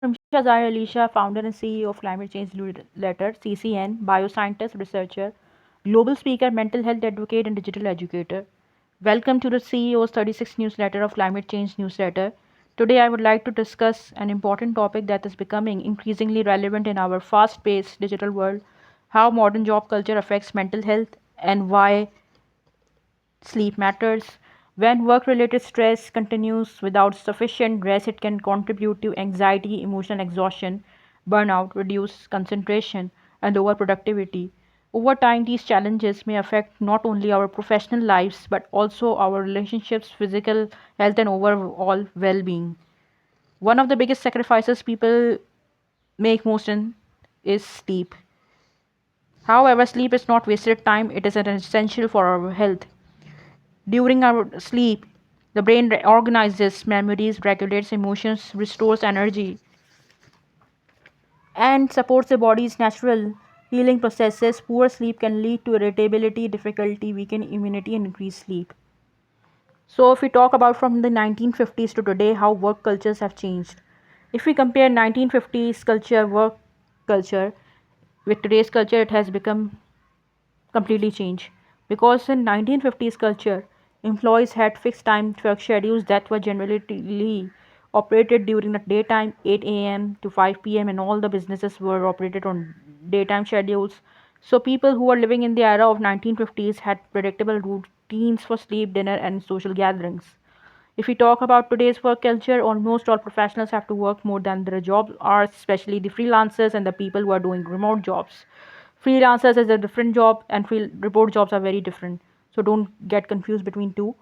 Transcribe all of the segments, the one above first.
I'm Shazaya Alisha, founder and CEO of Climate Change Letter, CCN, bioscientist, researcher, global speaker, mental health advocate, and digital educator. Welcome to the CEO's 36 newsletter of Climate Change Newsletter. Today, I would like to discuss an important topic that is becoming increasingly relevant in our fast paced digital world: how modern job culture affects mental health and why sleep matters. When work related stress continues without sufficient rest, it can contribute to anxiety, emotional exhaustion, burnout, reduced concentration, and lower productivity. Over time, these challenges may affect not only our professional lives but also our relationships, physical health, and overall well being. One of the biggest sacrifices people make most in is sleep. However, sleep is not wasted time, it is an essential for our health. During our sleep, the brain organizes memories, regulates emotions, restores energy, and supports the body's natural healing processes. Poor sleep can lead to irritability, difficulty, weakened immunity, and increased sleep. So, if we talk about from the 1950s to today, how work cultures have changed. If we compare 1950s culture, work culture, with today's culture, it has become completely changed. Because in 1950s culture, employees had fixed time work schedules that were generally operated during the daytime, 8 a.m. to 5 p.m., and all the businesses were operated on daytime schedules. So people who were living in the era of 1950s had predictable routines for sleep, dinner, and social gatherings. If we talk about today's work culture, almost all professionals have to work more than their job hours, especially the freelancers and the people who are doing remote jobs. Freelancers is a different job, and remote jobs are very different. So don't get confused between two.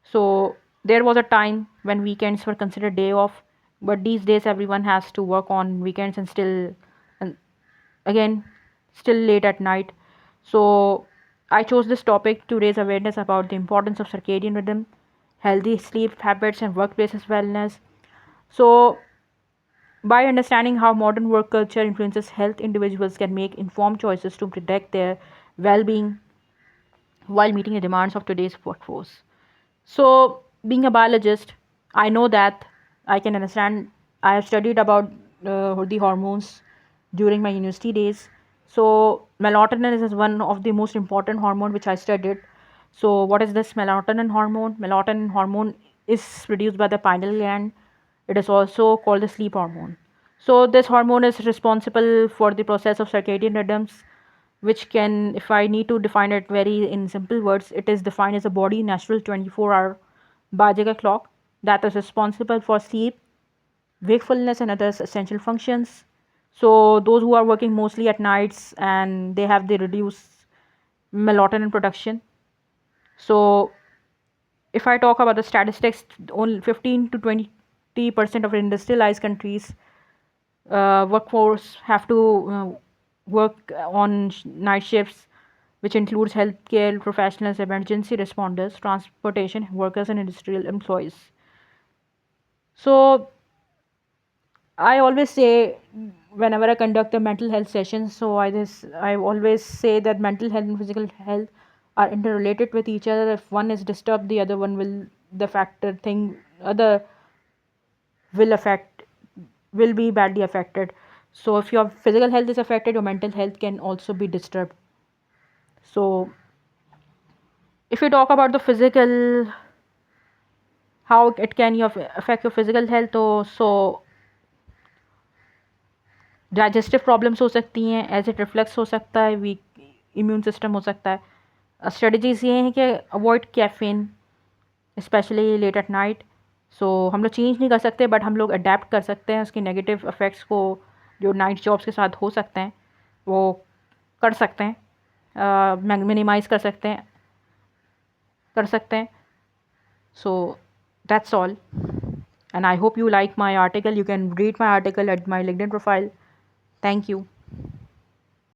So there was a time when weekends were considered day off, but these days everyone has to work on weekends and again, still late at night. So I chose this topic to raise awareness about the importance of circadian rhythm, healthy sleep habits, and workplaces wellness. So by understanding how modern work culture influences health, individuals can make informed choices to protect their well-being while meeting the demands of today's workforce. So, being a biologist, I know that I can understand. I have studied about the hormones during my university days. So, melatonin is one of the most important hormone which I studied. So, what is this melatonin hormone? Melatonin hormone is produced by the pineal gland. It is also called the sleep hormone. So, this hormone is responsible for the process of circadian rhythms, which can, if I need to define it very in simple words, it is defined as a body natural 24-hour biological clock that is responsible for sleep, wakefulness, and other essential functions. So those who are working mostly at nights and they have the reduced melatonin production. So if I talk about the statistics, only 15 to 20% of industrialized countries workforce have to work on night shifts, which includes healthcare professionals, emergency responders, transportation workers, and industrial employees. So I always say whenever I conduct a mental health session, so I always say that mental health and physical health are interrelated with each other. If one is disturbed, the other one will the factor thing other will affect will be badly affected. So if your physical health is affected, your mental health can also be disturbed. So if you talk about the physical, how it can affect your physical health, so digestive problems हो सकती हैं, acid reflux हो सकता है, week immune system हो सकता है। Strategies ये हैं कि avoid caffeine especially late at night. So हम लोग चेंज नहीं कर सकते बट हम लोग अडेप्ट कर सकते हैं उसके नेगेटिव इफ़ेक्ट्स को जो नाइट जॉब्स के साथ हो सकते हैं वो कर सकते हैं, मिनिमाइज़ कर सकते हैं। So that's all, and I hope you like my article. You can read my article at my LinkedIn profile. Thank you.